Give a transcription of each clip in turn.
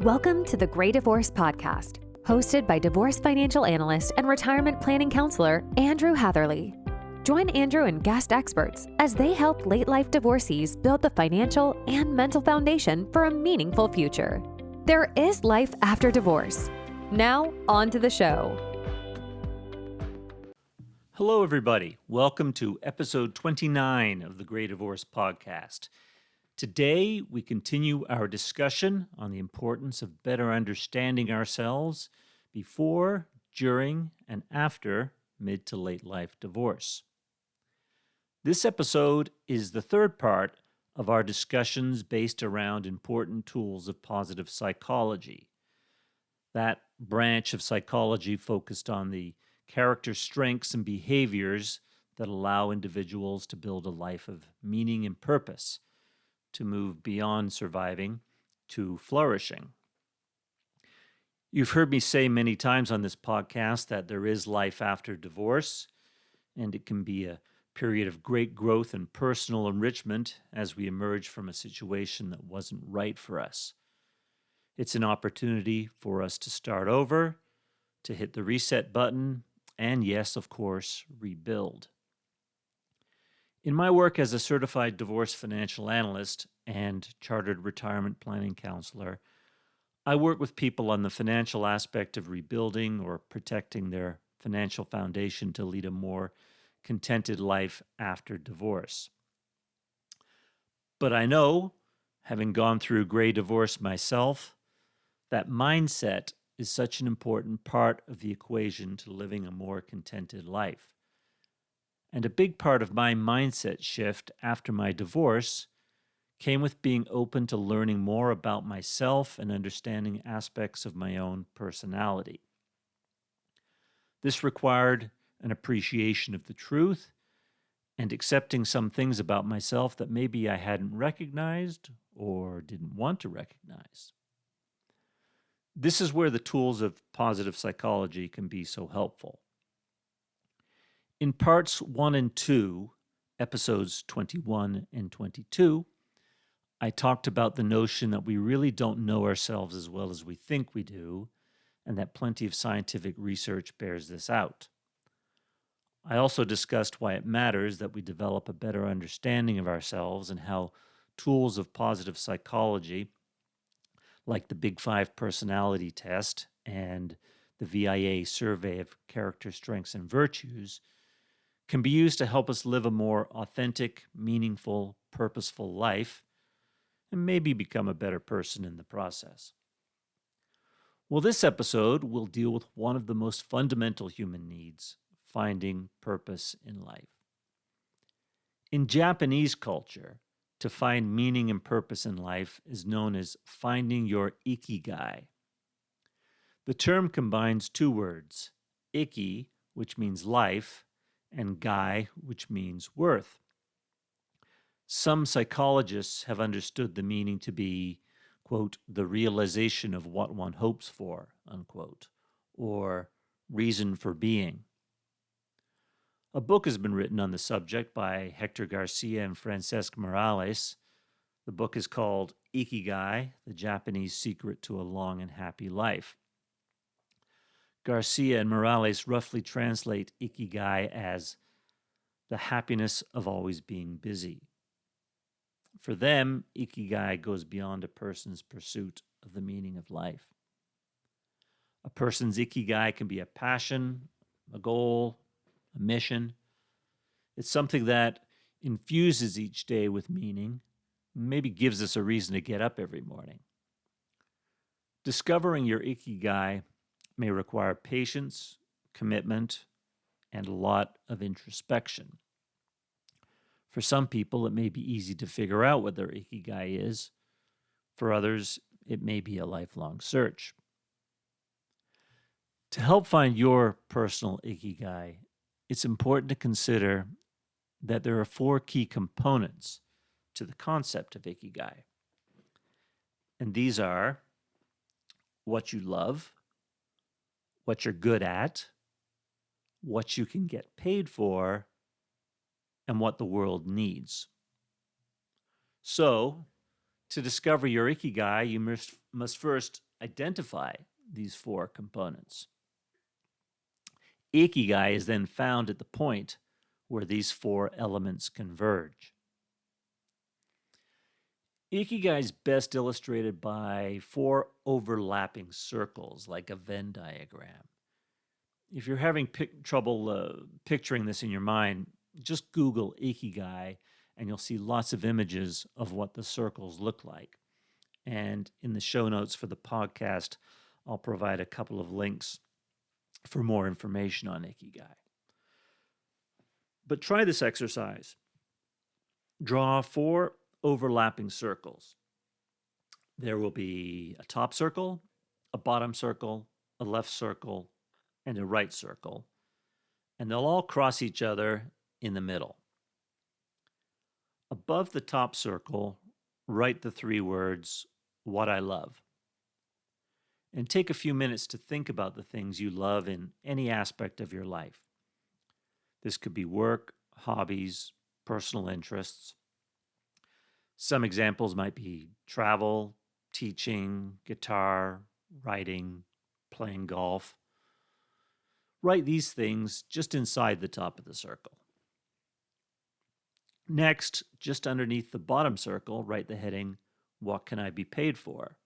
Welcome to the Great Divorce Podcast, hosted by divorce financial analyst and retirement planning counselor Andrew Hatherley. Join Andrew and guest experts as they help late-life divorcees build the financial and mental foundation for a meaningful future. There is life after divorce. Now, on to the show. Hello, everybody. Welcome to episode 29 of the Great Divorce Podcast. Today, we continue our discussion on the importance of better understanding ourselves before, during, and after mid to late life divorce. This episode is the third part of our discussions based around important tools of positive psychology. That branch of psychology focused on the character strengths and behaviors that allow individuals to build a life of meaning and purpose, to move beyond surviving to flourishing. You've heard me say many times on this podcast that there is life after divorce, and it can be a period of great growth and personal enrichment as we emerge from a situation that wasn't right for us. It's an opportunity for us to start over, to hit the reset button, and yes, of course, rebuild. In my work as a certified divorce financial analyst and chartered retirement planning counselor, I work with people on the financial aspect of rebuilding or protecting their financial foundation to lead a more contented life after divorce. But I know, having gone through gray divorce myself, that mindset is such an important part of the equation to living a more contented life. And a big part of my mindset shift after my divorce came with being open to learning more about myself and understanding aspects of my own personality. This required an appreciation of the truth and accepting some things about myself that maybe I hadn't recognized or didn't want to recognize. This is where the tools of positive psychology can be so helpful. In parts 1 and 2, episodes 21 and 22, I talked about the notion that we really don't know ourselves as well as we think we do, and that plenty of scientific research bears this out. I also discussed why it matters that we develop a better understanding of ourselves and how tools of positive psychology, like the Big Five personality test and the VIA survey of character strengths and virtues, can be used to help us live a more authentic, meaningful, purposeful life, and maybe become a better person in the process. Well, this episode will deal with one of the most fundamental human needs, finding purpose in life. In Japanese culture, to find meaning and purpose in life is known as finding your Ikigai. The term combines two words, iki, which means life, and gai, which means worth. Some psychologists have understood the meaning to be, quote, the realization of what one hopes for, unquote, or reason for being. A book has been written on the subject by Hector Garcia and Francesc Morales. The book is called Ikigai, The Japanese Secret to a Long and Happy Life. Garcia and Morales roughly translate Ikigai as the happiness of always being busy. For them, Ikigai goes beyond a person's pursuit of the meaning of life. A person's Ikigai can be a passion, a goal, a mission. It's something that infuses each day with meaning, maybe gives us a reason to get up every morning. Discovering your Ikigai may require patience, commitment, and a lot of introspection. For some people, it may be easy to figure out what their Ikigai is. For others, it may be a lifelong search. To help find your personal Ikigai, it's important to consider that there are 4 key components to the concept of Ikigai. And these are what you love, what you're good at, what you can get paid for, and what the world needs. So, to discover your Ikigai, you must first identify these four components. Ikigai is then found at the point where these four elements converge. Ikigai is best illustrated by four overlapping circles, like a Venn diagram. If you're having trouble picturing this in your mind, just Google Ikigai and you'll see lots of images of what the circles look like. And in the show notes for the podcast, I'll provide a couple of links for more information on Ikigai. But try this exercise. Draw four overlapping circles. There will be a top circle, a bottom circle, a left circle, and a right circle, and they'll all cross each other in the middle. Above the top circle, write the three words, "What I love." And take a few minutes to think about the things you love in any aspect of your life. This could be work, hobbies, personal interests. Some examples might be travel, teaching, guitar, writing, playing golf. Write these things just inside the top of the circle. Next, just underneath the bottom circle, write the heading, "What can I be paid for?"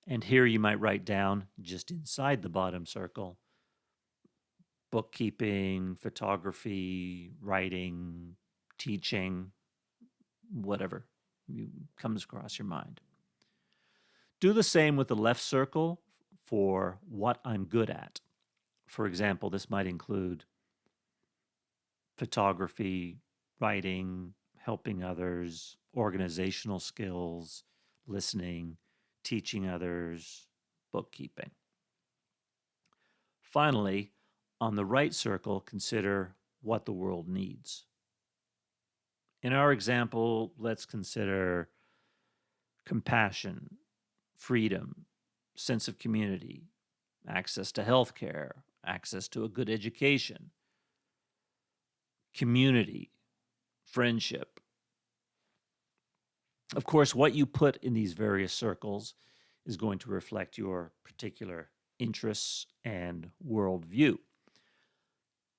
And here you might write down, just inside the bottom circle, bookkeeping, photography, writing, teaching, whatever comes across your mind. Do the same with the left circle for what I'm good at. For example, this might include photography, writing, helping others, organizational skills, listening, teaching others, bookkeeping. Finally, on the right circle, consider what the world needs. In our example, let's consider compassion, freedom, sense of community, access to healthcare, access to a good education, community, friendship. Of course, what you put in these various circles is going to reflect your particular interests and worldview.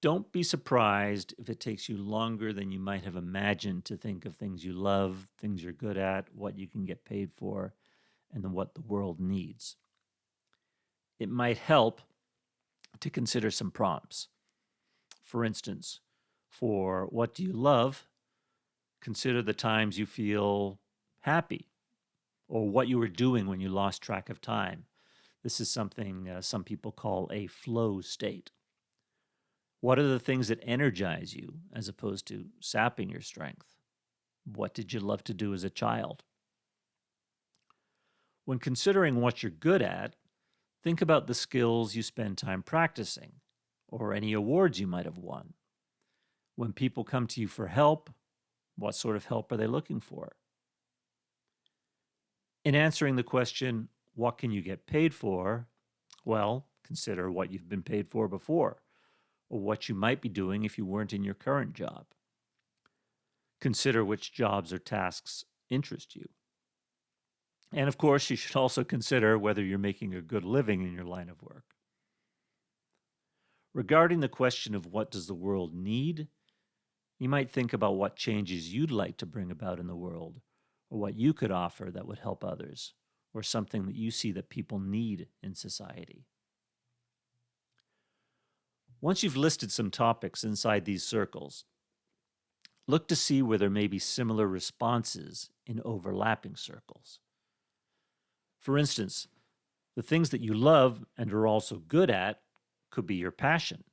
Don't be surprised if it takes you longer than you might have imagined to think of things you love, things you're good at, what you can get paid for, and then what the world needs. It might help to consider some prompts. For instance, for what do you love, consider the times you feel happy or what you were doing when you lost track of time. This is something some people call a flow state. What are the things that energize you as opposed to sapping your strength? What did you love to do as a child? When considering what you're good at, think about the skills you spend time practicing or any awards you might have won. When people come to you for help, what sort of help are they looking for? In answering the question, what can you get paid for? Well, consider what you've been paid for before, or what you might be doing if you weren't in your current job. Consider which jobs or tasks interest you. And of course, you should also consider whether you're making a good living in your line of work. Regarding the question of what does the world need, you might think about what changes you'd like to bring about in the world, or what you could offer that would help others, or something that you see that people need in society. Once you've listed some topics inside these circles, look to see where there may be similar responses in overlapping circles. For instance, the things that you love and are also good at could be your passion.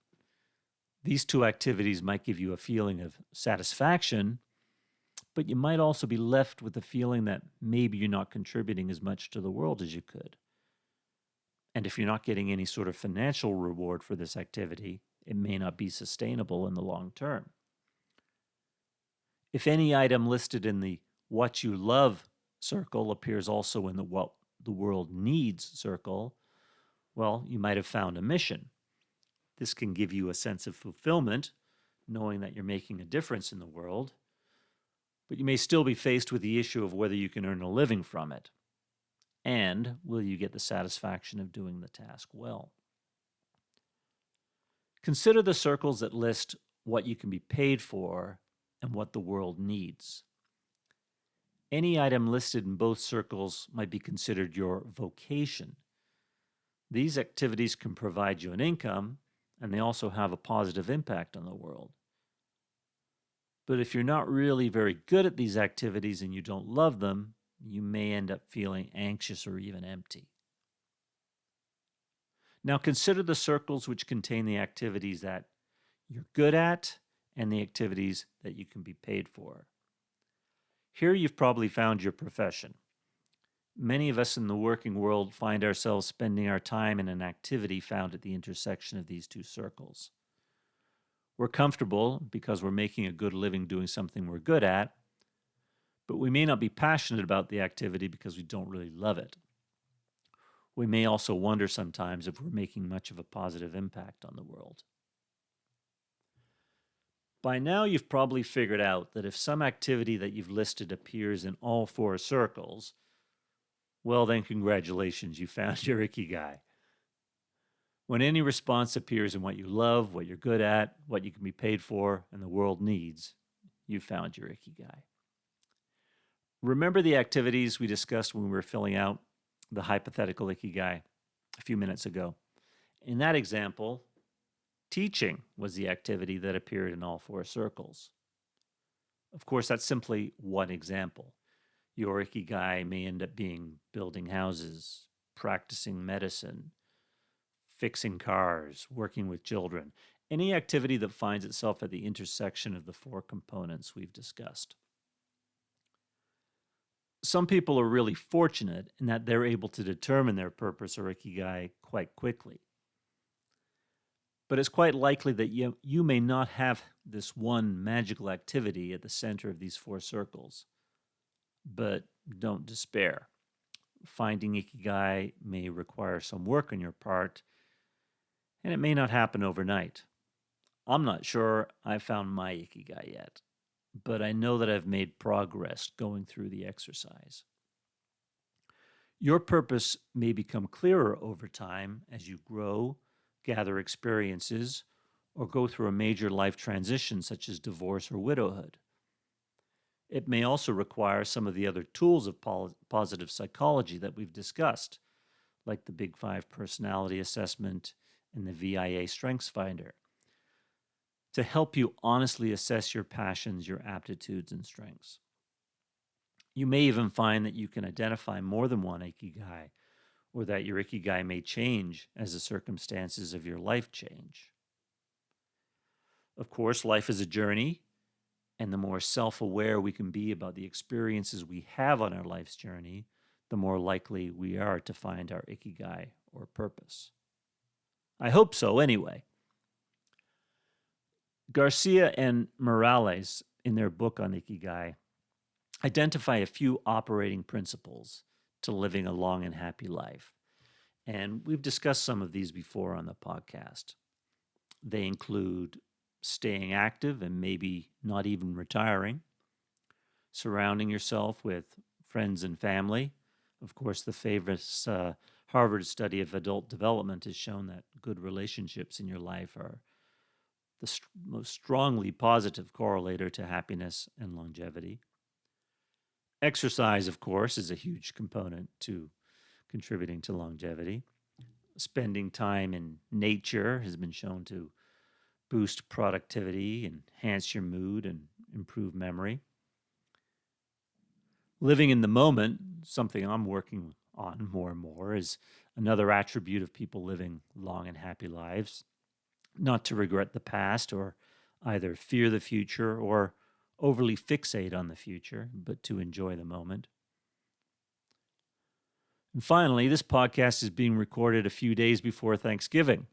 These two activities might give you a feeling of satisfaction, but you might also be left with the feeling that maybe you're not contributing as much to the world as you could. And if you're not getting any sort of financial reward for this activity, it may not be sustainable in the long term. If any item listed in the what you love circle appears also in the what the world needs circle, well, you might have found a mission. This can give you a sense of fulfillment, knowing that you're making a difference in the world, but you may still be faced with the issue of whether you can earn a living from it. And will you get the satisfaction of doing the task well? Consider the circles that list what you can be paid for and what the world needs. Any item listed in both circles might be considered your vocation. These activities can provide you an income, and they also have a positive impact on the world. But if you're not really very good at these activities and you don't love them, you may end up feeling anxious or even empty. Now consider the circles which contain the activities that you're good at and the activities that you can be paid for. Here you've probably found your profession. Many of us in the working world find ourselves spending our time in an activity found at the intersection of these two circles. We're comfortable because we're making a good living doing something we're good at, but we may not be passionate about the activity because we don't really love it. We may also wonder sometimes if we're making much of a positive impact on the world. By now, you've probably figured out that if some activity that you've listed appears in all four circles, well then congratulations, you found your Ikigai. When any response appears in what you love, what you're good at, what you can be paid for, and the world needs, you've found your Ikigai. Remember the activities we discussed when we were filling out the hypothetical Ikigai a few minutes ago. In that example, teaching was the activity that appeared in all four circles. Of course, that's simply one example. Your Ikigai may end up being building houses, practicing medicine, fixing cars, working with children, any activity that finds itself at the intersection of the four components we've discussed. Some people are really fortunate in that they're able to determine their purpose or Ikigai quite quickly. But it's quite likely that you may not have this one magical activity at the center of these four circles. But don't despair. Finding Ikigai may require some work on your part, and it may not happen overnight. I'm not sure I've found my Ikigai yet, but I know that I've made progress going through the exercise. Your purpose may become clearer over time as you grow, gather experiences, or go through a major life transition such as divorce or widowhood. It may also require some of the other tools of positive psychology that we've discussed, like the Big Five personality assessment and the VIA Strengths Finder, to help you honestly assess your passions, your aptitudes, and strengths. You may even find that you can identify more than one Ikigai, or that your Ikigai may change as the circumstances of your life change. Of course, life is a journey, and the more self-aware we can be about the experiences we have on our life's journey, the more likely we are to find our Ikigai or purpose. I hope so, anyway. Garcia and Morales, in their book on Ikigai, identify a few operating principles to living a long and happy life. And we've discussed some of these before on the podcast. They include staying active and maybe not even retiring, surrounding yourself with friends and family. Of course, the famous Harvard study of adult development has shown that good relationships in your life are the most strongly positive correlator to happiness and longevity. Exercise, of course, is a huge component to contributing to longevity. Spending time in nature has been shown to boost productivity, enhance your mood, and improve memory. Living in the moment, something I'm working on more and more, is another attribute of people living long and happy lives. Not to regret the past or either fear the future or overly fixate on the future, but to enjoy the moment. And finally, this podcast is being recorded a few days before Thanksgiving.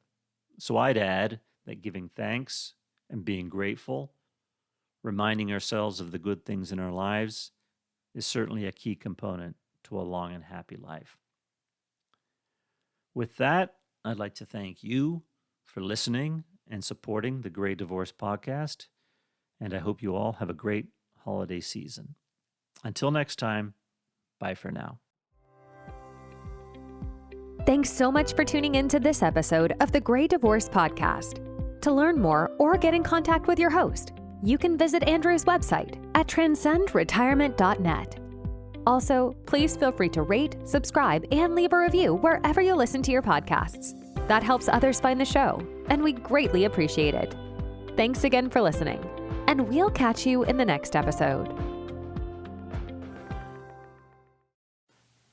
So I'd add that giving thanks and being grateful, reminding ourselves of the good things in our lives, is certainly a key component to a long and happy life. With that, I'd like to thank you for listening and supporting the Great Divorce Podcast, and I hope you all have a great holiday season. Until next time, bye for now. Thanks so much for tuning in to this episode of the Great Divorce Podcast. To learn more or get in contact with your host, you can visit Andrew's website at transcendretirement.net. Also, please feel free to rate, subscribe, and leave a review wherever you listen to your podcasts. That helps others find the show, and we greatly appreciate it. Thanks again for listening, and we'll catch you in the next episode.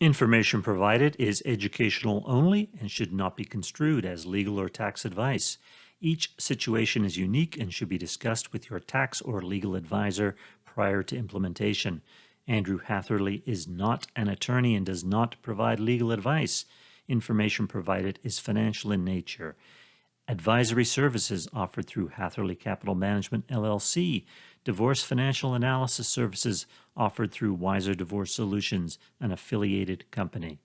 Information provided is educational only and should not be construed as legal or tax advice. Each situation is unique and should be discussed with your tax or legal advisor prior to implementation. Andrew Hatherley is not an attorney and does not provide legal advice. Information provided is financial in nature. Advisory services offered through Hatherley Capital Management, LLC. Divorce financial analysis services offered through Wiser Divorce Solutions, an affiliated company.